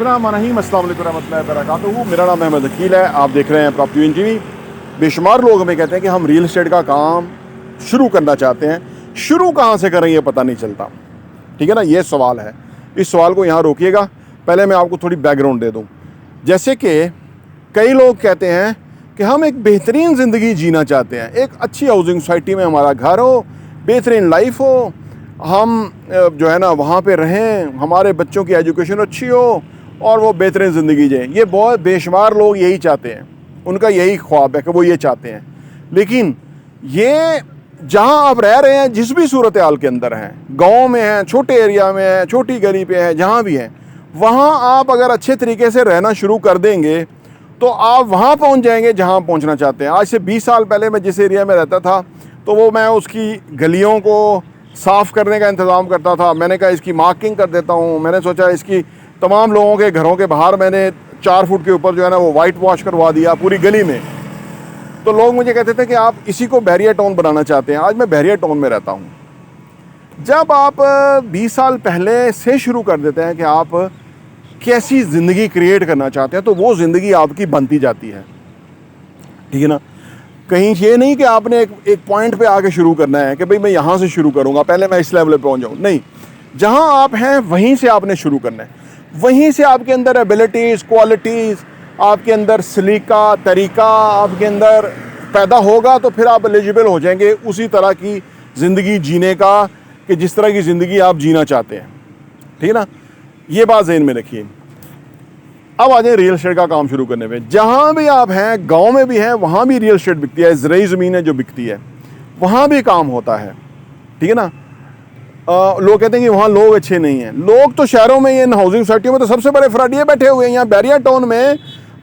बिस्मिल्लाहिर्रहमानिर्रहीम, अस्सलाम वालेकुम रहमतुल्लाहि वबरकातुहू। मेरा नाम अहमद अकील है, आप देख रहे हैं प्रॉपर्टी टीवी। बेशुमार लोग हमें कहते हैं कि हम रियल एस्टेट का काम शुरू करना चाहते हैं, शुरू कहाँ से करें ये पता नहीं चलता। ठीक है ना, ये सवाल है। इस सवाल को यहाँ रोकिएगा। पहले मैं आपको थोड़ी बैकग्राउंड दे दूँ। जैसे कि कई लोग कहते हैं कि हम एक बेहतरीन ज़िंदगी जीना चाहते हैं, एक अच्छी हाउसिंग सोसाइटी में हमारा घर हो, बेहतरीन लाइफ हो, हम जो है ना वहाँ पे रहें, हमारे बच्चों की एजुकेशन अच्छी हो और वो बेहतरीन ज़िंदगी जिएं। ये बहुत बेशुमार लोग यही चाहते हैं, उनका यही ख्वाब है कि वो ये चाहते हैं। लेकिन ये जहाँ आप रह रहे हैं, जिस भी सूरत हाल के अंदर हैं, गांव में हैं, छोटे एरिया में हैं, छोटी गली पे हैं, जहाँ भी हैं, वहाँ आप अगर अच्छे तरीके से रहना शुरू कर देंगे तो आप वहाँ पहुँच जाएंगे जहाँ पहुँचना चाहते हैं। आज से 20 साल पहले मैं जिस एरिया में रहता था तो वो मैं उसकी गलियों को साफ़ करने का इंतज़ाम करता था। मैंने कहा इसकी मार्किंग कर देता हूँ। मैंने सोचा इसकी तमाम लोगों के घरों के बाहर मैंने 4 फुट के ऊपर जो है ना वो वाइट वॉश करवा दिया पूरी गली में। तो लोग मुझे कहते थे कि आप इसी को बैरियर टाउन बनाना चाहते हैं। आज मैं बैरियर टाउन में रहता हूँ। जब आप 20 साल पहले से शुरू कर देते हैं कि आप कैसी ज़िंदगी क्रिएट करना चाहते हैं तो वो ज़िंदगी आपकी बनती जाती है। ठीक है ना, कहीं ये नहीं कि आपने एक पॉइंट पे आके शुरू करना है कि भाई मैं यहाँ से शुरू करूँगा, पहले मैं इस लेवल पे पहुँच जाऊँ। नहीं, जहाँ आप हैं वहीं से आपने शुरू करना है। वहीं से आपके अंदर एबिलिटीज़, क्वालिटीज़, आपके अंदर सलीका तरीका आपके अंदर पैदा होगा तो फिर आप एलिजिबल हो जाएंगे उसी तरह की ज़िंदगी जीने का कि जिस तरह की ज़िंदगी आप जीना चाहते हैं। ठीक है ना, ये बात ज़हन में रखिए। अब आ जाए रियल एस्टेट का काम शुरू करने में। जहाँ भी आप हैं, गांव में भी हैं, वहाँ भी रियल एस्टेट बिकती है, ज़रूरी ज़मीन है जो बिकती है, वहाँ भी काम होता है। ठीक है ना, लोग कहते हैं कि वहाँ लोग अच्छे नहीं हैं। लोग तो शहरों में, ये हाउसिंग सोसाइटियों में तो सबसे बड़े फ्रॉडिये बैठे हुए हैं। यहाँ बैरियर टाउन में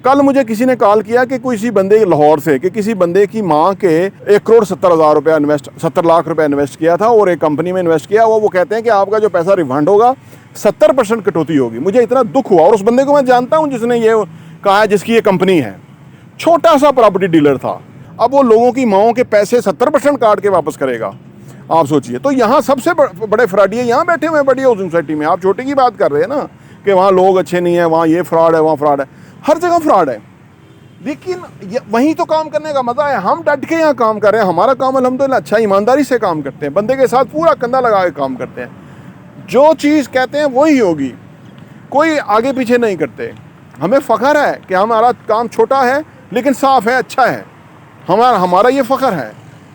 कल मुझे किसी ने कॉल किया कि किसी बंदे लाहौर से कि किसी बंदे की माँ के 1,70,00,000 रुपया 70 लाख रुपया इन्वेस्ट किया था और एक कंपनी में इन्वेस्ट किया। वो कहते हैं कि आपका जो पैसा रिफंड होगा 70% कटौती होगी। मुझे इतना दुख हुआ। और उस बंदे को मैं जानता हूं जिसने ये कहा है, जिसकी ये कंपनी है। छोटा सा प्रॉपर्टी डीलर था, अब वो लोगों की माओं के पैसे 70% काट के वापस करेगा। आप सोचिए। तो यहाँ सबसे बड़े फ्रॉडिये यहाँ बैठे हुए हैं बड़ी हाउसिंग सोसाइटी में। आप छोटे की बात कर रहे हैं ना कि वहाँ लोग अच्छे नहीं हैं, वहाँ ये फ्रॉड है, वहाँ फ्रॉड है, हर जगह फ्रॉड है। लेकिन वहीं तो काम करने का मज़ा है। हम डट के यहाँ काम कर रहे हैं। हमारा काम अल्हम्दुलिल्लाह अच्छा, ईमानदारी से काम करते हैं, बंदे के साथ पूरा कंधा लगा के काम करते हैं। जो चीज़ कहते हैं वही होगी, कोई आगे पीछे नहीं करते। हमें फ़ख्र है कि हमारा काम छोटा है लेकिन साफ़ है, अच्छा है। हमारा ये फ़ख्र है।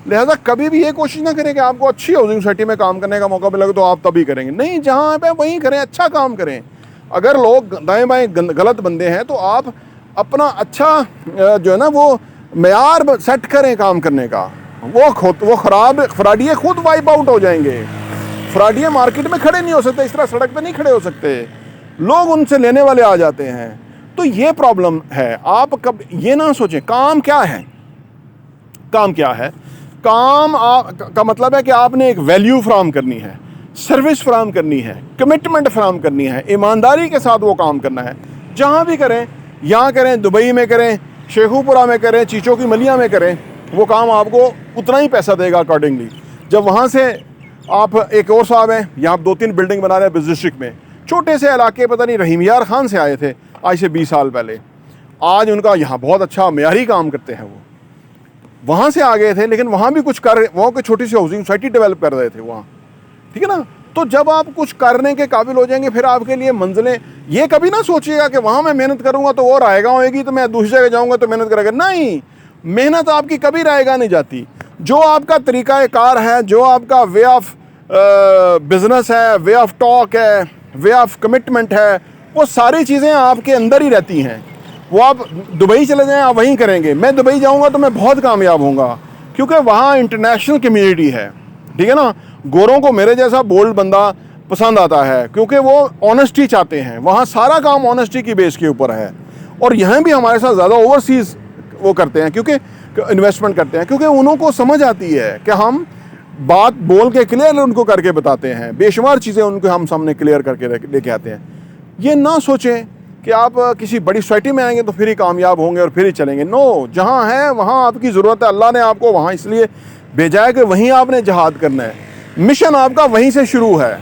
लिहाजा कभी भी ये कोशिश ना करें कि आपको अच्छी हाउसिंग सोसाइटी में काम करने का मौका मिलेगा तो आप तभी करेंगे। नहीं, जहाँ आप हैं वहीं करें, अच्छा काम करें। अगर लोग दाएँ बाएँ गलत बंदे हैं तो आप अपना अच्छा जो है ना वो मेयार सेट करें काम करने का। वो ख़राब फ्रॉडिये खुद वाइप आउट हो जाएंगे। फ्रॉडिये मार्केट में खड़े नहीं हो सकते, इस तरह सड़क पे नहीं खड़े हो सकते, लोग उनसे लेने वाले आ जाते हैं। तो ये प्रॉब्लम है। आप कब ये ना सोचें काम क्या है। काम क्या है? काम का मतलब है कि आपने एक वैल्यू फ्राहम करनी है, सर्विस फ्राहम करनी है, कमिटमेंट फ्राहम करनी है, ईमानदारी के साथ वो काम करना है। जहाँ भी करें, यहाँ करें, दुबई में करें, शेखुपुरा में करें, चीचों की मलिया में करें, वो काम आपको उतना ही पैसा देगा अकॉर्डिंगली। जब वहाँ से आप, एक और साहब हैं यहाँ 2-3 बिल्डिंग बना रहे हैं बिजनेस डिस्ट्रिक्ट में, छोटे से इलाके, पता नहीं रहीम यार खान से आए थे आज से 20 साल पहले। आज उनका यहाँ बहुत अच्छा मेयारी काम करते हैं। वो वहाँ से आ गए थे लेकिन वहाँ भी कुछ कर, वहाँ की छोटी सी हाउसिंग सोसाइटी डेवलप कर रहे थे वहाँ। ठीक है ना, तो जब आप कुछ करने के काबिल हो जाएंगे फिर आपके लिए मंजिलें। ये कभी ना सोचिएगा कि वहाँ मैं मेहनत करूँगा तो और आएगा होएगी तो मैं दूसरी जगह जाऊँगा तो मेहनत करेगा। नहीं, मेहनत आपकी कभी रायगा नहीं जाती। जो आपका तरीक़ाकार है, जो आपका वे ऑफ बिज़नेस है, वे ऑफ टॉक है, वे ऑफ कमिटमेंट है, वो सारी चीज़ें आपके अंदर ही रहती हैं। वो आप दुबई चले जाएं, आप वहीं करेंगे। मैं दुबई जाऊंगा तो मैं बहुत कामयाब होऊंगा क्योंकि वहाँ इंटरनेशनल कम्युनिटी है। ठीक है ना, गोरों को मेरे जैसा बोल्ड बंदा पसंद आता है क्योंकि वो ऑनेस्टी चाहते हैं। वहाँ सारा काम ऑनेस्टी की बेस के ऊपर है। और यहाँ भी हमारे साथ ज़्यादा ओवरसीज़ वो करते हैं क्योंकि इन्वेस्टमेंट करते हैं, क्योंकि उनको समझ आती है कि हम बात बोल के क्लियर उनको करके बताते हैं। बेशुमार चीज़ें उनको हम सामने क्लियर करके लेके आते हैं। ये ना सोचें कि आप किसी बड़ी सोसाइटी में आएंगे तो फिर ही कामयाब होंगे और फिर ही चलेंगे। नो, जहाँ है वहाँ आपकी ज़रूरत है। अल्लाह ने आपको वहाँ इसलिए भेजा है कि वहीं आपने जहाद करना है। मिशन आपका वहीं से शुरू है।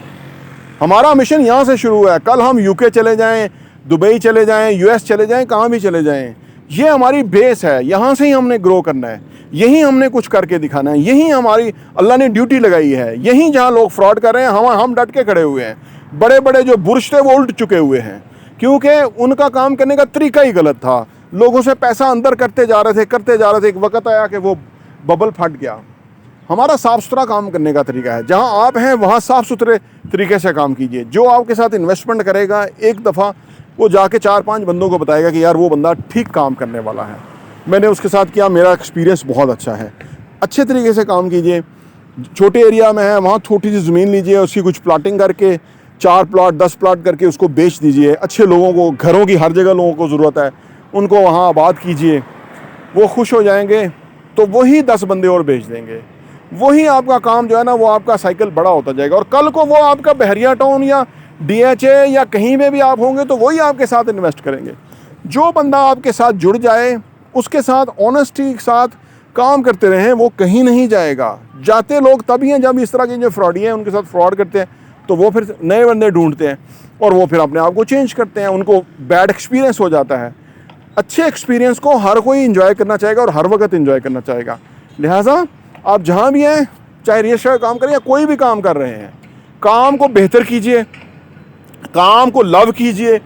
हमारा मिशन यहाँ से शुरू है। कल हम यूके चले जाएं, दुबई चले जाएं, यूएस चले जाएं, कहाँ भी चले जाएं, ये हमारी बेस है, यहाँ से ही हमने ग्रो करना है, यही हमने कुछ करके दिखाना है, यही हमारी अल्लाह ने ड्यूटी लगाई है। यही जहाँ लोग फ्रॉड कर रहे हैं हम डट के खड़े हुए हैं। बड़े बड़े जो बुर्ज थे वो उल्ट चुके हुए हैं, क्योंकि उनका काम करने का तरीका ही गलत था। लोगों से पैसा अंदर करते जा रहे थे, एक वक्त आया कि वो बबल फट गया। हमारा साफ़ सुथरा काम करने का तरीका है, जहाँ आप हैं वहाँ साफ़ सुथरे तरीके से काम कीजिए। जो आपके साथ इन्वेस्टमेंट करेगा एक दफ़ा वो जाके 4-5 बंदों को बताएगा कि यार वो बंदा ठीक काम करने वाला है। मैंने उसके साथ किया, मेरा एक्सपीरियंस बहुत अच्छा है। अच्छे तरीके से काम कीजिए। छोटे एरिया में है वहाँ छोटी सी ज़मीन लीजिए, उसकी कुछ प्लाटिंग करके 4 प्लाट 10 प्लाट करके उसको बेच दीजिए। अच्छे लोगों को, घरों की हर जगह लोगों को ज़रूरत है, उनको वहाँ आबाद कीजिए। वो खुश हो जाएंगे तो वही 10 बंदे और बेच देंगे। वही आपका काम जो है ना, वो आपका साइकिल बड़ा होता जाएगा, और कल को वो आपका बहरिया टाउन या DHA या कहीं में भी आप होंगे तो वही आपके साथ इन्वेस्ट करेंगे। जो बंदा आपके साथ जुड़ जाए, उसके साथ ऑनेस्टी के साथ काम करते रहें, वो कहीं नहीं जाएगा। जाते लोग तभी हैं जब इस तरह के जो फ्रॉडी हैं उनके साथ फ्रॉड करते हैं, तो वो फिर नए बंदे ढूंढते हैं और वो फिर अपने आप को चेंज करते हैं, उनको बैड एक्सपीरियंस हो जाता है। अच्छे एक्सपीरियंस को हर कोई इंजॉय करना चाहेगा और हर वक्त इंजॉय करना चाहेगा। लिहाजा आप जहाँ भी हैं, चाहे रियल एस्टेट का काम करें या कोई भी काम कर रहे हैं, काम को बेहतर कीजिए, काम को लव कीजिए,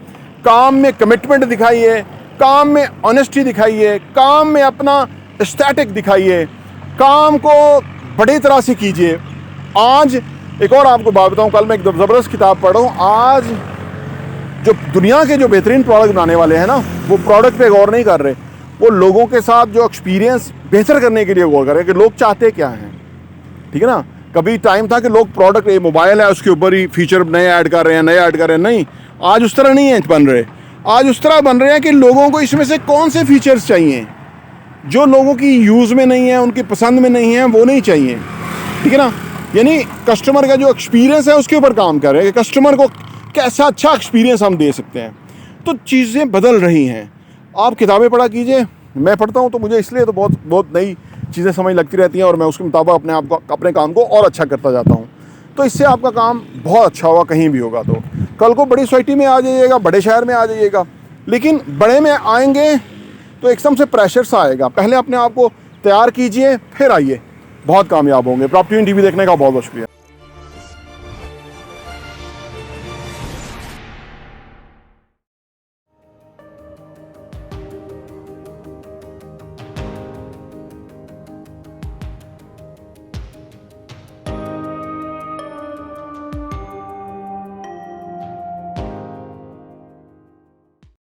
काम में कमिटमेंट दिखाइए, काम में ऑनेस्टी दिखाइए, काम में अपना स्टैटिक दिखाइए, काम को बड़ी तरह से कीजिए। आज एक और आपको बात बताऊं, कल मैं एक ज़बरदस्त किताब पढ़ रहा हूँ। आज जो दुनिया के जो बेहतरीन प्रोडक्ट बनाने वाले हैं ना, वो प्रोडक्ट पे गौर नहीं कर रहे, वो लोगों के साथ जो एक्सपीरियंस बेहतर करने के लिए गौर कर रहे हैं कि लोग चाहते क्या हैं। ठीक है ना, कभी टाइम था कि लोग प्रोडक्ट, ये मोबाइल है उसके ऊपर ही फीचर नए ऐड कर रहे हैं, नहीं, आज उस तरह नहीं है बन रहे। आज उस तरह बन रहे हैं कि लोगों को इसमें से कौन से फीचर्स चाहिए जो लोगों की यूज़ में नहीं है, उनकी पसंद में नहीं है, वो नहीं चाहिए। ठीक है ना, यानी कस्टमर का जो एक्सपीरियंस है उसके ऊपर काम कर रहे हैं कि कस्टमर को कैसा अच्छा एक्सपीरियंस हम दे सकते हैं। तो चीज़ें बदल रही हैं। आप किताबें पढ़ा कीजिए, मैं पढ़ता हूँ तो मुझे इसलिए तो बहुत नई चीज़ें समझ लगती रहती हैं और मैं उसके मुताबिक अपने काम को और अच्छा करता जाता हूँ। तो इससे आपका काम बहुत अच्छा होगा, कहीं भी होगा। तो कल को बड़ी सोसाइटी में आ जाइएगा, बड़े शहर में आ जाइएगा, लेकिन बड़े में आएंगे तो एकदम से प्रेशर सा आएगा। पहले अपने आप को तैयार कीजिए, फिर आइए, बहुत कामयाब होंगे। प्रॉपर्टी टीवी देखने का बहुत बहुत शुक्रिया।